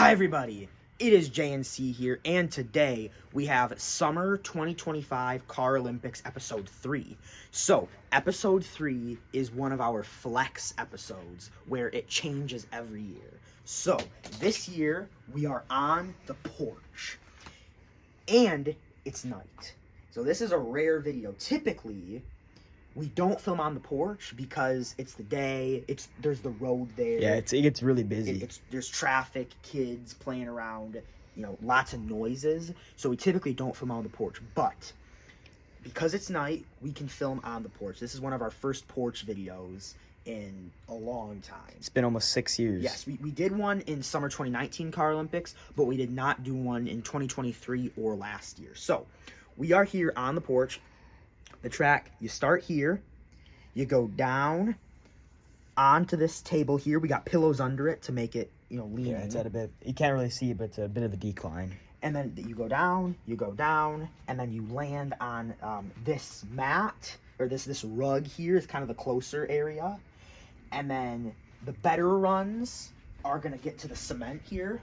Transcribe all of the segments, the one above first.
Hi everybody, it is JNC here, and today we have Summer 2025 CAROLYMPICS Episode 3. So, Episode 3 is one of our flex episodes, where it changes every year. So, this year, we are on the porch, and it's night. So this is a rare video. Typically, we don't film on the porch because it's the day. There's the road there. Yeah, it gets really busy. There's traffic, kids playing around, lots of noises. So we typically don't film on the porch. But because it's night, we can film on the porch. This is one of our first porch videos in a long time. It's been almost 6 years. Yes, we did one in summer 2019 CAROLYMPICS, but we did not do one in 2023 or last year. So we are here on the porch. The track, you start here, you go down onto this table here. We got pillows under it to make it, lean. Yeah, it's at a bit, you can't really see it, but it's a bit of a decline. And then you go down, and then you land on this mat, or this rug here is kind of the closer area. And then the better runs are going to get to the cement here.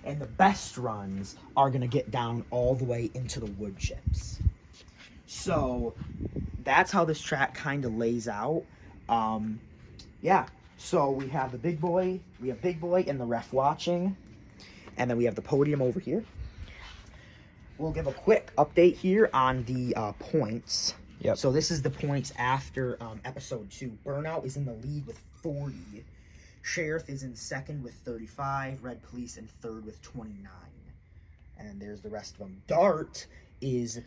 And the best runs are going to get down all the way into the wood chips. So that's how this track kind of lays out. Yeah. So we have the big boy. We have big boy and the ref watching. And then we have the podium over here. We'll give a quick update here on the points. Yep. So this is the points after episode 2. Burnout is in the lead with 40. Sheriff is in second with 35. Red Police in third with 29. And there's the rest of them. Dart is...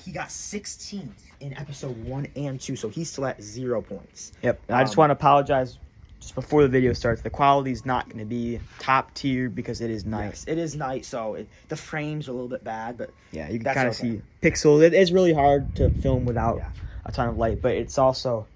he got 16th in episode 1 and 2, so he's still at 0 points. Yep. And I just want to apologize just before the video starts. The quality is not going to be top tier because it is night. Yes, it is night, so the frames are a little bit bad, but yeah, you can kind of see pixels. It is really hard to film without a ton of light, but it's also,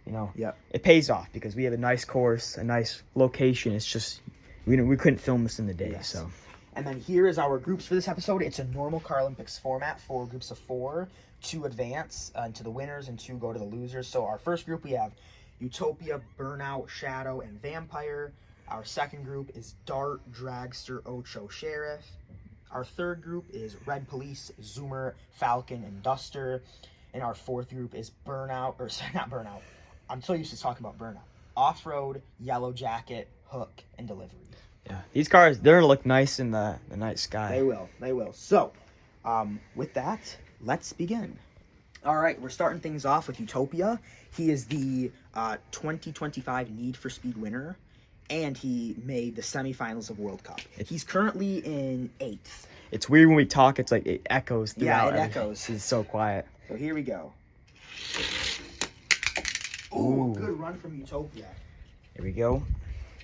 it pays off because we have a nice course, a nice location. It's just we couldn't film this in the day, so. And then here is our groups for this episode. It's a normal CAROLYMPICS format, 4 groups of 4, 2 advance to the winners and 2 go to the losers. So our first group, we have Utopia, Burnout, Shadow, and Vampire. Our second group is Dart, Dragster, Ocho, Sheriff. Our third group is Red Police, Zoomer, Falcon, and Duster. And our fourth group is Burnout, or sorry, not Burnout. I'm so used to talking about Burnout. Off-Road, Yellow Jacket, Hook, and Delivery. Yeah, these cars, they're going to look nice in the night sky. They will. So, with that, let's begin. All right, we're starting things off with Utopia. He is the 2025 Need for Speed winner, and he made the semifinals of World Cup. He's currently in 8th. It's weird when we talk, it's like it echoes throughout. Yeah, it echoes. It's so quiet. So here we go. Ooh, good run from Utopia. Here we go.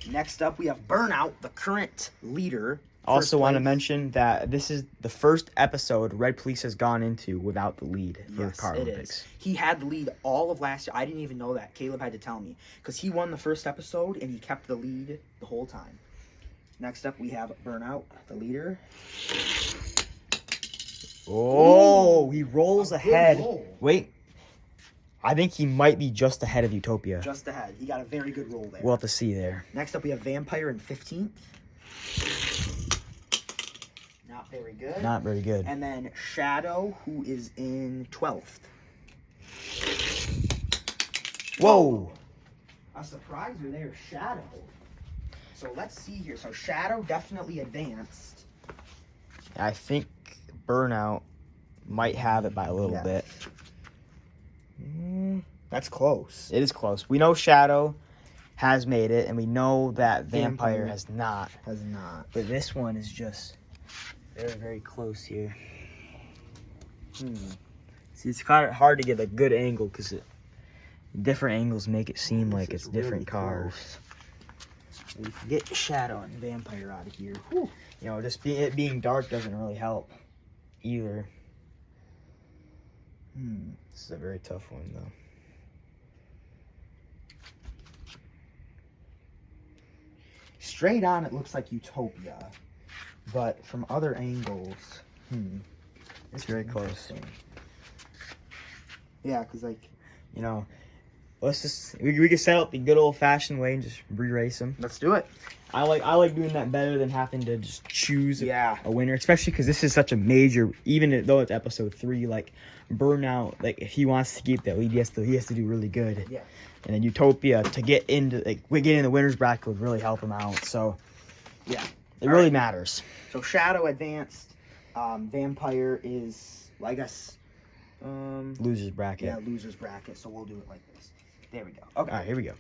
Next up, we have Burnout, the current leader. Also want to mention that this is the first episode Red Police has gone into without the lead for CAROLYMPICS. He had the lead all of last year. I didn't even know that. Caleb had to tell me. Because he won the first episode, and he kept the lead the whole time. Next up, we have Burnout, the leader. Oh, he rolls A ahead. good roll. Wait. I think he might be just ahead of Utopia. Just ahead. He got a very good roll there. We'll have to see there. Next up, we have Vampire in 15th. Not very good. Not very good. And then Shadow, who is in 12th. Whoa. A surpriser there, Shadow. So let's see here. So Shadow definitely advanced. I think Burnout might have it by a little bit. That's close. It is close. We know Shadow has made it, and we know that Vampire has not. But this one is just very, very close here. See, it's kind of hard to get a good angle because different angles make it seem like it's different cars. We can get Shadow and Vampire out of here. Whew. Just it being dark doesn't really help either. This is a very tough one, though. Straight on, it looks like Utopia. But from other angles, it's very close. Yeah, because, let's just, we can set up the good old-fashioned way and just re-race them. let's do it. I like doing that better than having to just choose Yeah. a winner, especially because this is such a major. Even though it's episode 3, like Burnout, like if he wants to keep that lead, he has to do really good. Yeah. And then Utopia to get into in the winners bracket would really help him out. So yeah, it really matters. So Shadow advanced. Vampire is, well, I guess, Losers bracket. Yeah, losers bracket. So we'll do it like this. There we go. Okay. All right, here we go.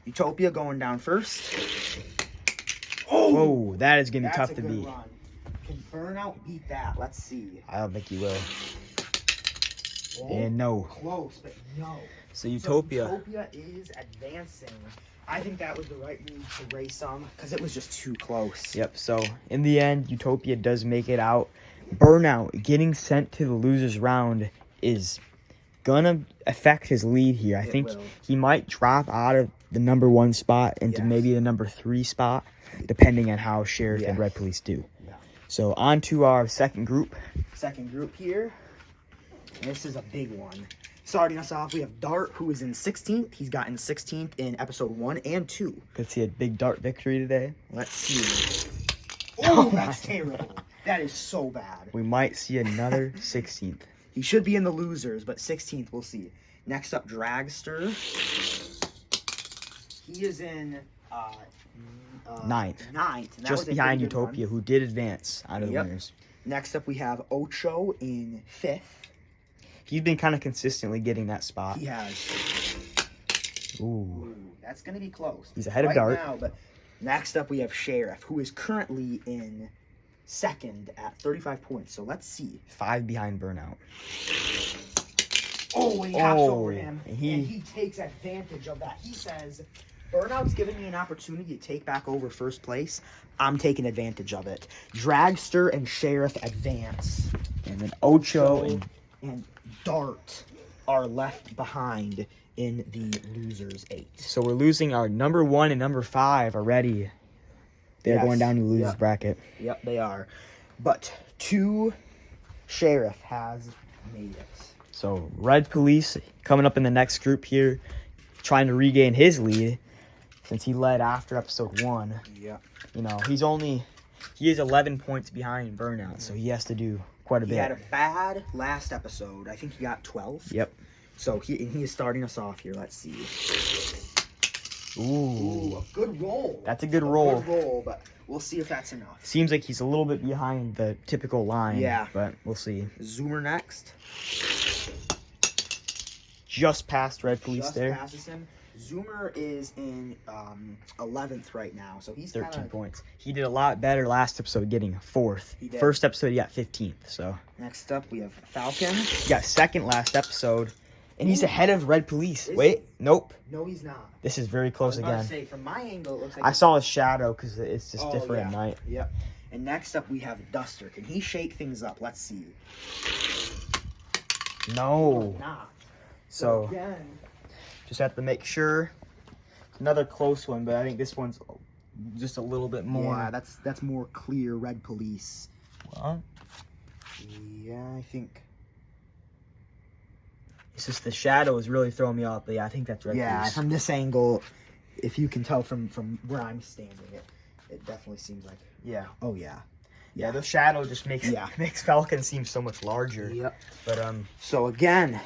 Utopia going down first. Oh, that is gonna be tough to beat. Run. Can Burnout beat that? Let's see. I don't think he will. Oh, And no. Close, but no. So Utopia. So Utopia is advancing. I think that was the right move to race him because it was just too close. Yep. So in the end, Utopia does make it out. Burnout getting sent to the losers round is gonna affect his lead here. I think he might drop out of the number 1 spot into maybe the number 3 spot, depending on how Sheriff and Red Police do. Yeah. So on to our second group. Second group here. This is a big one. Starting us off, we have Dart, who is in 16th. He's gotten 16th in episode 1 and 2. Could see a big Dart victory today. Let's see. Oh, that's terrible. That is so bad. We might see another 16th. He should be in the losers, but 16th, we'll see. Next up, Dragster. He is in 9th. 9th. Just behind Utopia, who did advance out of the winners. Next up, we have Ocho in 5th. He's been kind of consistently getting that spot. He has. Ooh. That's going to be close. He's ahead of Dart. Now, but next up, we have Sheriff, who is currently in 2nd at 35 points. So let's see. 5 behind Burnout. Oh, he hops over him. And he takes advantage of that. He says, Burnout's giving me an opportunity to take back over first place. I'm taking advantage of it. Dragster and Sheriff advance. And then Ocho and Dart are left behind in the losers 8. So we're losing our number 1 and number 5 already. They're going down to the losers bracket. Yep, they are. But 2 Sheriff has made it. So Red Police coming up in the next group here, trying to regain his lead since he led after episode 1. Yeah. You know, he is 11 points behind Burnout, so he has to do quite a bit. He had a bad last episode. I think he got 12. Yep. So he is starting us off here. Let's see. Ooh, a good roll. That's a good roll. Good roll, but we'll see if that's enough. Seems like he's a little bit behind the typical line. Yeah. But we'll see. Zoomer next. Just past Red Police Just there. passes him. Zoomer is in 11th right now, so he's 13 points. He did a lot better last episode, getting 4th. He did. First episode, he got 15th. So next up, we have Falcon. He got 2nd last episode, and he's ahead of Red Police. Is Wait, nope. No, he's not. This is very close I was about again. to say, from my angle, it looks like I saw his shadow because it's just different at yeah. night. Yep. And next up, we have Duster. Can he shake things up? Let's see. No. Not. So again, just have to make sure. Another close one, but I think this one's just a little bit more. Yeah, that's more clear. Red Police. Well, Yeah, I think. it's just the shadow is really throwing me off. But yeah, I think that's Red Police. From this angle, if you can tell from where I'm standing, it definitely seems like. Yeah. Oh yeah. Yeah, the shadow just makes Falcon seem so much larger. Yep. But So again,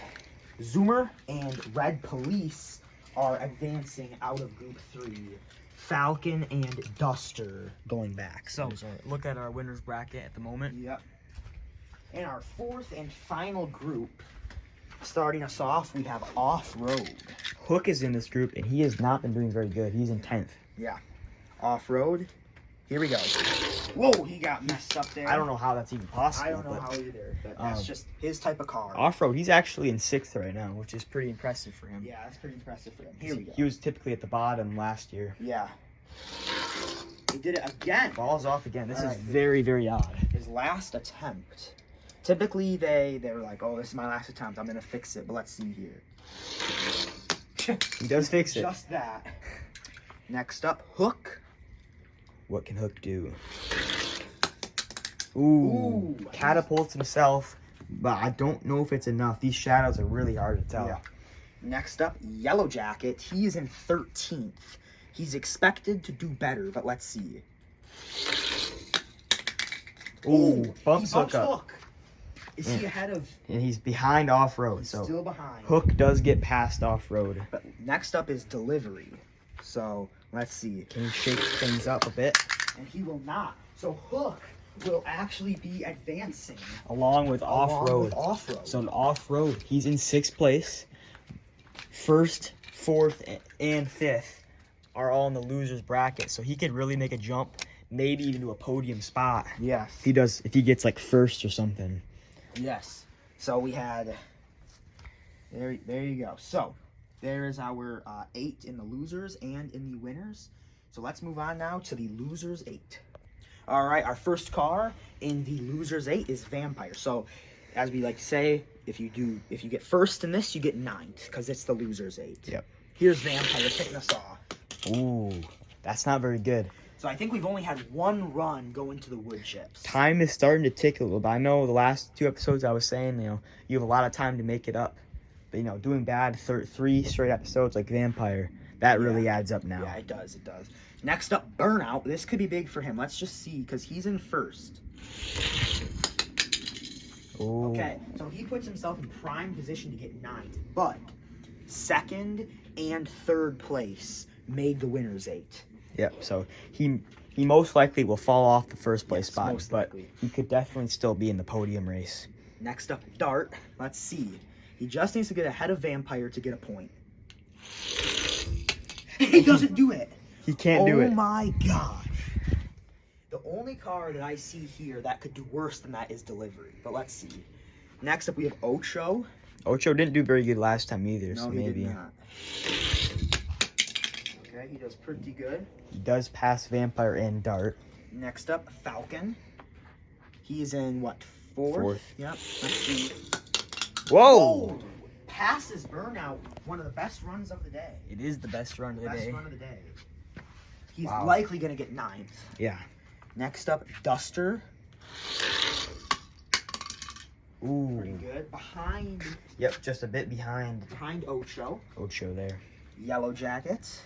Zoomer and Red Police are advancing out of Group 3. Falcon and Duster going back. So look at our winners bracket at the moment. Yep. In our 4th and final group, starting us off, we have Off-Road. Hook is in this group, and he has not been doing very good. He's in 10th. Yeah. Off-Road. Here we go. Whoa, he got messed up there. I don't know how that's even possible. I don't know how either, but that's just his type of car. Off-road, he's actually in 6th right now, which is pretty impressive for him. Yeah, that's pretty impressive for him. Here we go. He was typically at the bottom last year. Yeah. He did it again. Falls off again. This is Alright. very, very odd. His last attempt. Typically, they were like, oh, this is my last attempt. I'm going to fix it, but let's see here. He does fix it. Just that. Next up, Hook. What can Hook do? Ooh, catapults himself, but I don't know if it's enough. These shadows are really hard to tell. Yeah. Next up, Yellow Jacket. He is in 13th. He's expected to do better, but let's see. Ooh, bumps Hook up. Hook. Is he ahead of... And he's behind off-road, so still behind. Hook does get past off-road. But next up is Delivery. So, let's see. Can he shake things up a bit? And he will not. So, Hook will actually be advancing. Along with off-road. So, off-road, he's in 6th place. 1st, 4th, and 5th are all in the loser's bracket. So, he could really make a jump. Maybe even do a podium spot. Yes. If he gets like 1st or something. Yes. So we had, there you go. So there is our 8 in the losers and in the winners. So let's move on now to the losers 8. All right, our first car in the losers 8 is Vampire. So as we like to say, if you get 1st in this, you get 9th because it's the losers 8. Yep. Here's Vampire kicking us off. Ooh, that's not very good. So I think we've only had 1 run go into the wood chips. Time is starting to tick a little bit. I know the last 2 episodes I was saying, you have a lot of time to make it up. But, doing bad 3 straight episodes like Vampire, that really adds up now. Yeah, it does. Next up, Burnout. This could be big for him. Let's just see, because he's in 1st. Ooh. Okay, so he puts himself in prime position to get 9th. But 2nd and 3rd place made the winners 8. Yep, so he most likely will fall off the 1st place spot, most but likely. he could definitely still be in the podium race. Next up, Dart. Let's see. He just needs to get ahead of Vampire to get a point. He doesn't do it. He can't do it. Oh my gosh. The only car that I see here that could do worse than that is Delivery. But let's see. Next up, we have Ocho. Ocho didn't do very good last time either, so he maybe. did not. Okay, he does pretty good. He does pass Vampire and Dart. Next up, Falcon. He's in, what, 4th? 4th. Yep. Let's see. Whoa! Oh, passes Burnout, one of the best runs of the day. It is the best run of the day. Best run of the day. He's Wow. likely going to get 9th. Yeah. Next up, Duster. Ooh. Pretty good. Behind Yep, just a bit behind Ocho. Ocho there. Yellow Jackets.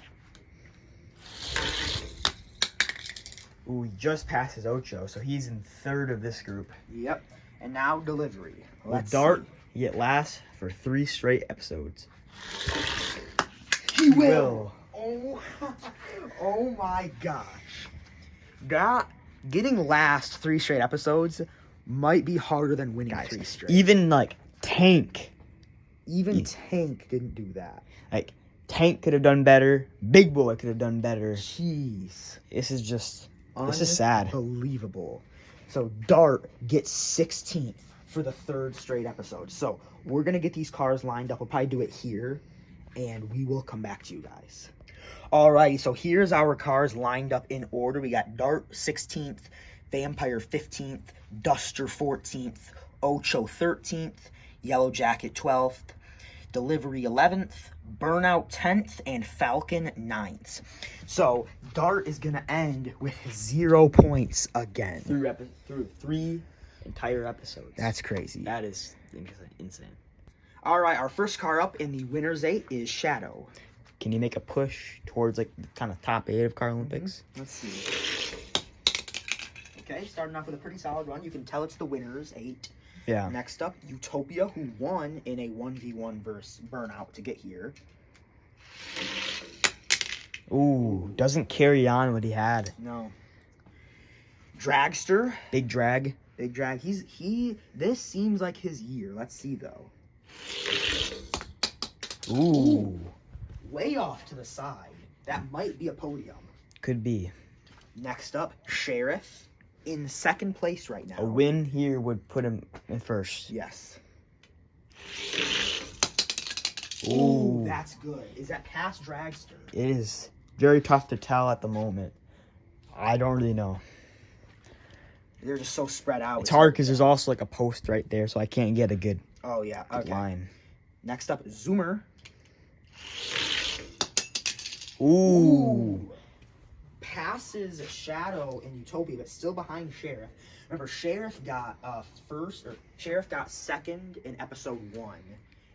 Ooh, he just passes Ocho, so he's in 3rd of this group. Yep. And now Delivery. With Dart, he get last for 3 straight episodes. He will. Oh my gosh. Getting last 3 straight episodes might be harder than winning 3 straight. Even like Tank. Tank didn't do that. Like Tank could have done better. Big Boy could have done better. Jeez. This is sad. Unbelievable. So Dart gets 16th for the 3rd straight episode. So we're going to get these cars lined up. We'll probably do it here, and we will come back to you guys. Alrighty, so here's our cars lined up in order. We got Dart 16th, Vampire 15th, Duster 14th, Ocho 13th, Yellow Jacket 12th, Delivery 11th, Burnout 10th, and Falcon 9th. So Dart is going to end with 0 points again. Through 3 entire episodes. That's crazy. That is insane. All right, our first car up in the winner's 8 is Shadow. Can you make a push towards like the kind of top 8 of CAROLYMPICS? Let's see. Okay, starting off with a pretty solid run. You can tell it's the winner's 8. Yeah. Next up, Utopia, who won in a 1v1 versus Burnout to get here. Ooh, doesn't carry on what he had. No. Dragster. Big drag. Big drag. This seems like his year. Let's see, though. Ooh. Way off to the side. That might be a podium. Could be. Next up, Sheriff. In 2nd place right now. A win here would put him in 1st. Yes. Ooh. That's good. Is that past Dragster? It is very tough to tell at the moment. I don't really know. They're just so spread out. It's hard because there's also like a post right there, so I can't get a good, oh, yeah. Okay. line. Next up, Zoomer. Ooh. Passes Shadow and Utopia, but still behind Sheriff. Remember, Sheriff got Sheriff got 2nd in episode 1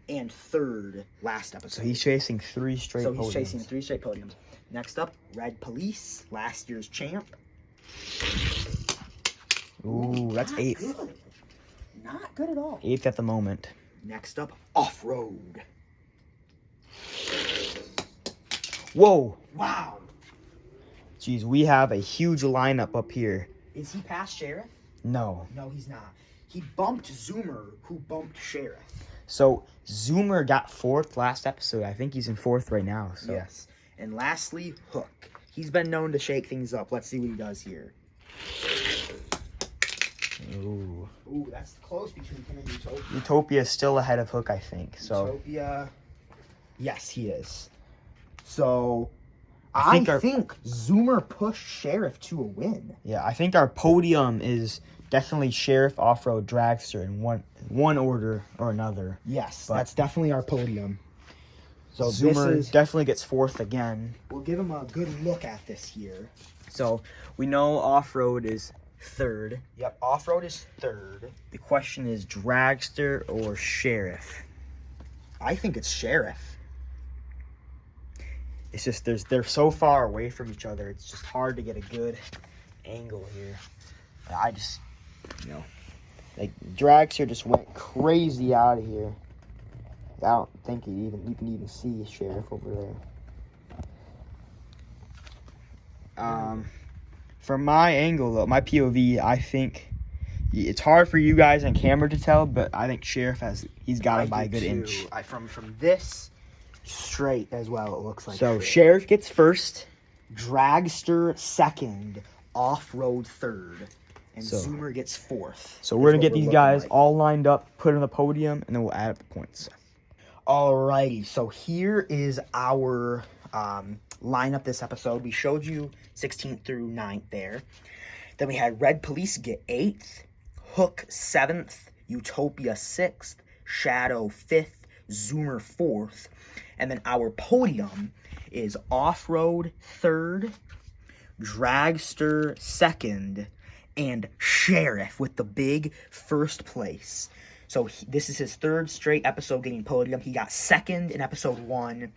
and 3rd last episode. So he's chasing 3 straight podiums. So he's chasing 3 straight podiums. Next up, Red Police, last year's champ. Ooh, that's Not 8th. Good. Not good at all. 8th at the moment. Next up, Off-Road. Whoa. Wow. Jeez, we have a huge lineup up here. Is he past Sheriff? No. No, he's not. He bumped Zoomer, who bumped Sheriff. So, Zoomer got 4th last episode. I think he's in 4th right now. So. Yes. And lastly, Hook. He's been known to shake things up. Let's see what he does here. Ooh. Ooh, that's close between him and Utopia. Utopia is still ahead of Hook, I think. So. Utopia. Yes, he is. So, I I think think Zoomer pushed Sheriff to a win. Yeah, I think our podium is definitely Sheriff, Off-Road, Dragster in one order or another. Yes, But that's definitely our podium. So Zoomer definitely gets 4th again. We'll give him a good look at this here. So we know Off-Road is 3rd. Yep, Off-Road is 3rd. The question is Dragster or Sheriff. I think it's Sheriff. It's just they're so far away from each other. It's just hard to get a good angle here. I just, like Dragster just went crazy out of here. I don't think you can even see Sheriff over there. From my angle though, my POV, I think it's hard for you guys on camera to tell, but I think Sheriff he's got it by a good inch. From this straight as well, it looks like. So Sheriff gets 1st, Dragster 2nd, Off-Road 3rd, and So- Zoomer gets 4th. so we're gonna That's get what these looking guys like. all lined up, put on the podium, and then we'll add up the points. Alrighty, so here is our lineup this episode. We showed you 16th through 9th there. Then we had Red Police get 8th, Hook 7th, Utopia 6th, Shadow 5th, Zoomer 4th. And then our podium is Off-Road 3rd, Dragster 2nd, and Sheriff with the big 1st place. So this is his 3rd straight episode getting podium. He got 2nd in episode 1,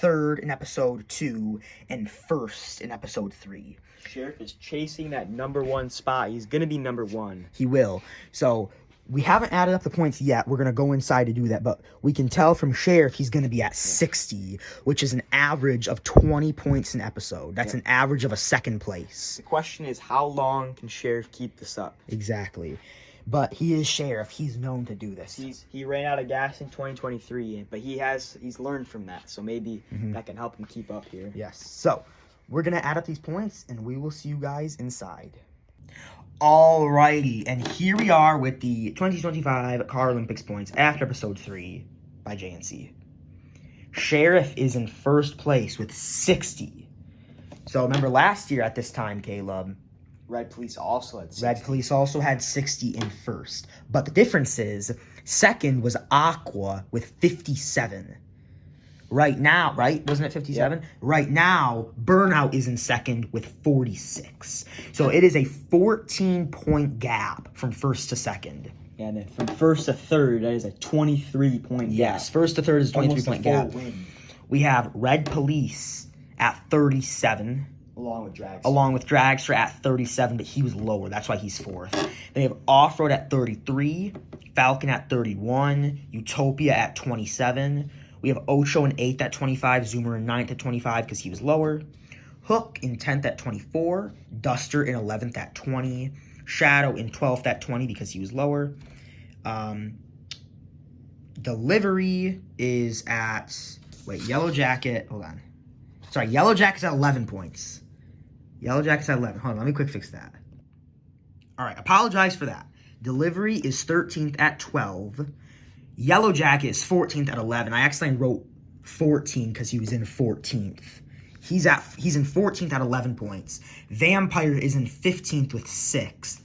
3rd in episode 2, and 1st in episode 3. Sheriff is chasing that number 1 spot. He's gonna be number 1. He will. So we haven't added up the points yet. We're going to go inside to do that. But we can tell from Sheriff he's going to be at 60, which is an average of 20 points an episode. That's an average of a 2nd place. The question is, how long can Sheriff keep this up? Exactly. But he is Sheriff. He's known to do this. He ran out of gas in 2023, but he's learned from that. So maybe that can help him keep up here. Yes. So we're going to add up these points, and we will see you guys inside. Alrighty, and here we are with the 2025 Carolympics points after episode 3 by JNC. Sheriff is in 1st place with 60. So remember last year at this time, Caleb, Red Police also had 60. Red Police also had 60 in 1st. But the difference is 2nd was Aqua with 57. Right now, right? Wasn't it 57? Yeah. Right now, Burnout is in 2nd with 46. So it is a 14-point gap from 1st to 2nd. And then from 1st to 3rd, that is a 23-point gap. Yes, 1st to 3rd is a 23-point gap. Win. We have Red Police at 37. Along with Dragster. Along with Dragster at 37, but he was lower. That's why he's 4th. Then we have Off-Road at 33. Falcon at 31. Utopia at 27. We have Ocho in 8th at 25, Zoomer in 9th at 25 because he was lower. Hook in 10th at 24, Duster in 11th at 20, Shadow in 12th at 20 because he was lower. Delivery is at, Yellow Jacket, hold on. Sorry, Yellow Jacket's at 11 points. Yellow Jacket's at 11. Hold on, let me quick fix that. All right, apologize for that. Delivery is 13th at 12. Yellow Jacket is 14th at 11. I accidentally wrote 14 because he was in 14th. He's in 14th at 11 points. Vampire is in 15th with 6th.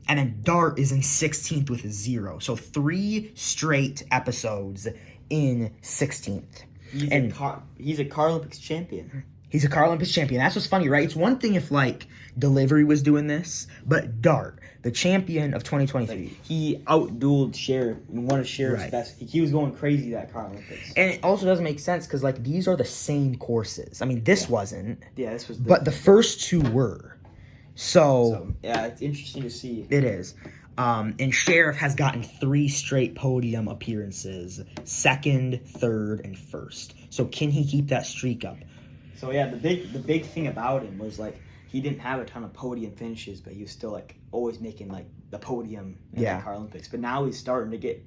And then Dart is in 16th with 0. So 3 straight episodes in 16th. He's a Carolympics champion. He's a Carolympics champion. That's what's funny, right? It's one thing if, like, Delivery was doing this, but Dart, the champion of 2023. Like, he outdueled Sheriff in one of Sheriff's best. He was going crazy that Carolympics. And it also doesn't make sense because, like, these are the same courses. I mean, this wasn't. Yeah, this was. But the first two were. So, yeah, it's interesting to see. It is. And Sheriff has gotten 3 straight podium appearances, 2nd, 3rd, and 1st. So can he keep that streak up? So yeah, the big thing about him was like he didn't have a ton of podium finishes, but he was still like always making like the podium in the Carolympics. But now he's starting to get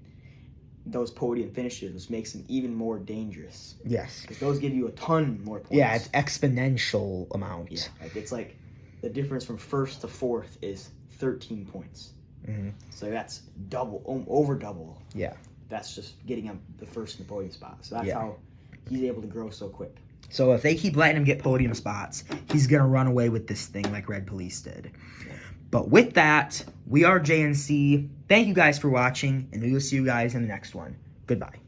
those podium finishes, which makes him even more dangerous. Yes, because those give you a ton more points. Yeah, it's exponential amount. Yeah, like it's like the difference from 1st to 4th is 13 points. Mm-hmm. So that's over double. Yeah, that's just getting him the first in the podium spot. So that's how he's able to grow so quick. So if they keep letting him get podium spots, he's going to run away with this thing like Red Police did. Yeah. But with that, we are JNC. Thank you guys for watching, and we will see you guys in the next one. Goodbye.